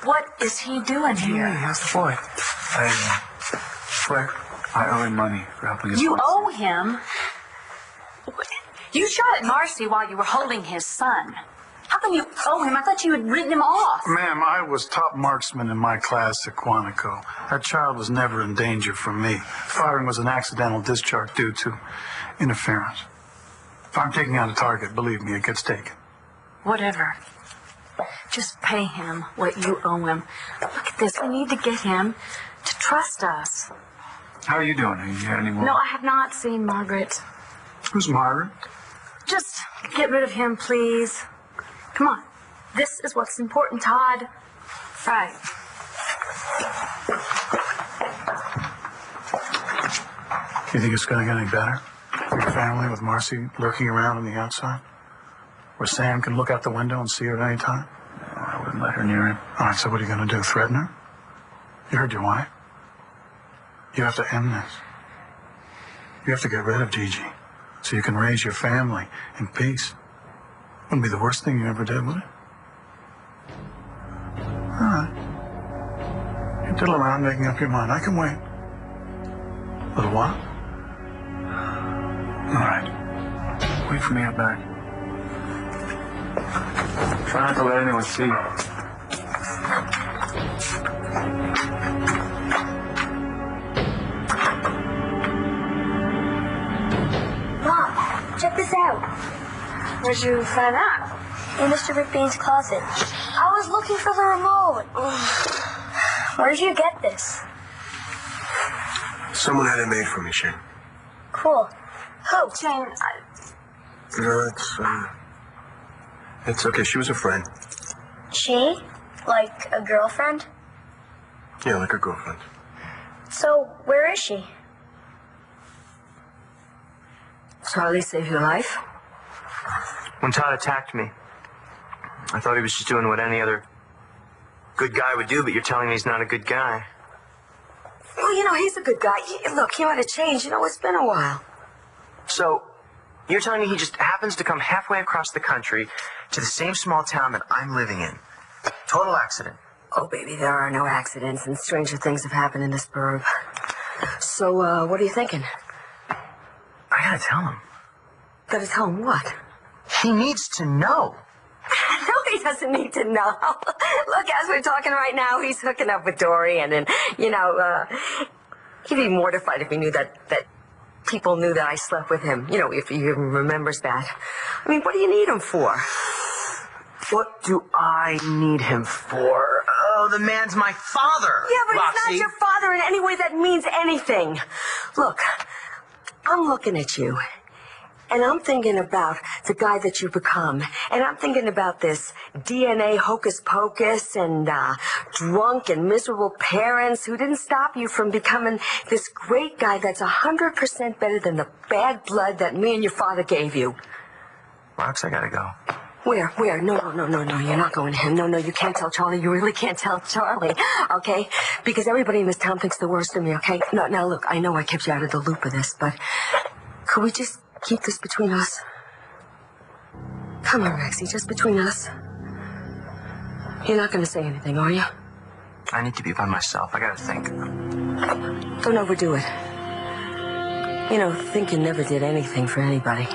What is he doing here? Hey, how's the boy? Flair, I owe him money for helping his You wife. owe him? You shot at Marcy while you were holding his son. How come you owe him? I thought you had written him off. Ma'am, I was top marksman in my class at Quantico. That child was never in danger from me. Firing was an accidental discharge due to interference. If I'm taking out a target, believe me, it gets taken. Whatever. Just pay him what you owe him. Look at this. We need to get him to trust us. How are you doing? Have you had any more? No, I have not seen Margaret. Who's Margaret? Just get rid of him, please. Come on. This is what's important, Todd. Right. You think it's going to get any better for your family with Marcy lurking around on the outside? Where Sam can look out the window and see her at any time? No, I wouldn't let her near him. All right, so what are you going to do? Threaten her? You heard your wife. You have to end this. You have to get rid of Gigi so you can raise your family in peace. Wouldn't be the worst thing you ever did, would it? All right. You diddle around making up your mind. I can wait. A little while. All right. Wait for me out back. Try not to let anyone see you. Mom, check this out. Where'd you find that? In Mr. Rickbean's closet. I was looking for the remote. Where did you get this? Someone had it made for me, Shane. Cool. Who? Jane, No, it's okay. She was a friend. She? Like a girlfriend? Yeah, like a girlfriend. So, where is she? Charlie saved your life? When Todd attacked me, I thought he was just doing what any other good guy would do, but you're telling me he's not a good guy. Well, you know, he's a good guy. Look, he might have changed. You know, it's been a while. So, you're telling me he just happens to come halfway across the country to the same small town that I'm living in? Total accident. Oh, baby, there are no accidents, and stranger things have happened in this burg. So, what are you thinking? I gotta tell him. Gotta tell him what? He needs to know. No, he doesn't need to know. Look, as we're talking right now, he's hooking up with Dorian, and, you know, he'd be mortified if he knew that people knew that I slept with him. You know, if he even remembers that. I mean, what do you need him for? What do I need him for? Oh, the man's my father. Yeah, but Roxy. he's not your father in any way that means anything. Look, I'm looking at you, and I'm thinking about the guy that you've become, and I'm thinking about this DNA hocus pocus and drunk and miserable parents who didn't stop you from becoming this great guy that's 100% better than the bad blood that me and your father gave you. Rox, I gotta go. Where? No, you're not going to him. No, you can't tell Charlie. You really can't tell Charlie, okay? Because everybody in this town thinks the worst of me, okay? No, now, look, I know I kept you out of the loop of this, but could we just keep this between us? Come on, Rexy, just between us. You're not going to say anything, are you? I need to be by myself. I gotta think. Don't overdo it. You know, thinking never did anything for anybody.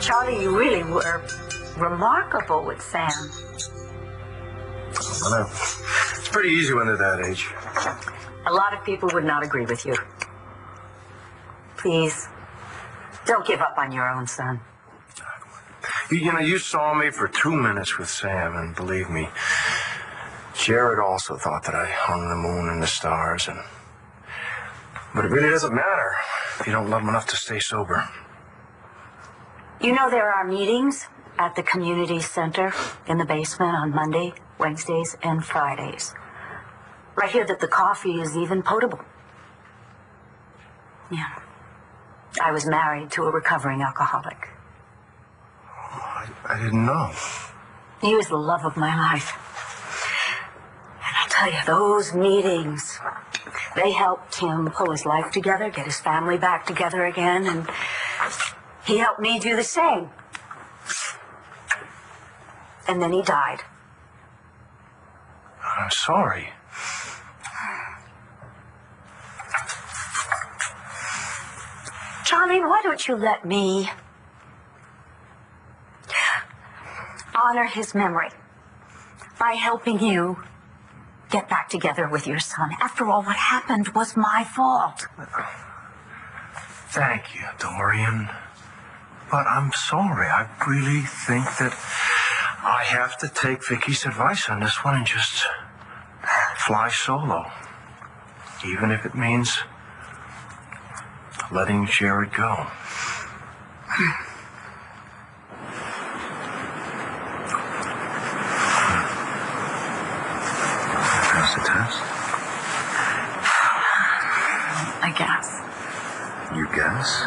Charlie, you really were remarkable with Sam. I know. It's pretty easy when they're that age. A lot of people would not agree with you. Please, don't give up on your own son. You know, you saw me for 2 minutes with Sam, and believe me, Jared also thought that I hung the moon and the stars, but it really doesn't matter if you don't love him enough to stay sober. You know there are meetings at the community center in the basement on Monday, Wednesdays, and Fridays. I hear that the coffee is even potable. Yeah. I was married to a recovering alcoholic. I didn't know. He was the love of my life. And I'll tell you, those meetings, They helped him pull his life together, get his family back together again, and he helped me do the same. And then he died. I'm sorry. Johnny, why don't you let me honor his memory by helping you get back together with your son? After all, what happened was my fault. Thank you, Dorian. But I'm sorry. I really think that I have to take Vicky's advice on this one and just fly solo. Even if it means letting Jared go. Pass the test? I guess. You guess?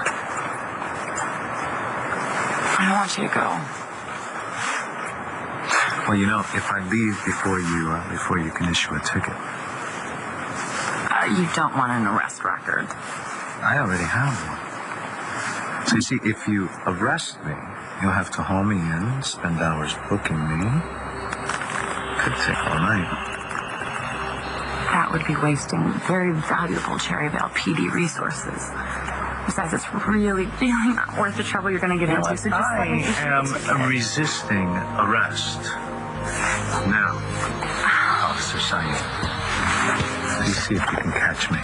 I don't want you to go. Well, you know, if I leave before you can issue a ticket. You don't want an arrest record. I already have one. So you see, if you arrest me, you'll have to haul me in, spend hours booking me. Could take all night. That would be wasting very valuable Cherryvale PD resources. Besides, it's really not worth the trouble you're going to get into. So just let me. I am resisting arrest. Now, Officer Saeed, please see if you can catch me.